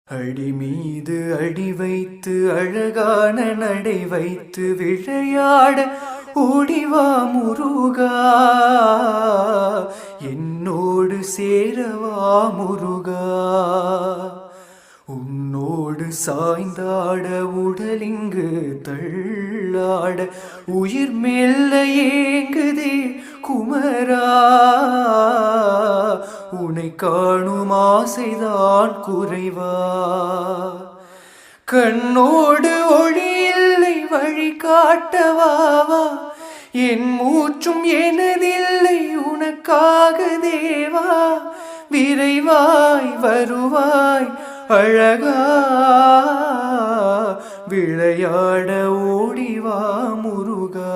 அடி மீது அடி வைத்து அழகான நடை வைத்து விளையாட ஓடிவா முருகா, என்னோடு சேரவா முருகா. உன்னோடு சாய்ந்தாட உடலிங்கு தள்ளாட உயிர் மெல்ல ஏங்குதே குமரா. உனை காணும் ஆசைதான் குறைவா, கண்ணோடு ஒளி இல்லை வழி காட்டவாவா. என் மூச்சும் எனதில்லை உனக்காக தேவா, விரைவாய் வருவாய் அழகா, விளையாட ஓடிவா முருகா.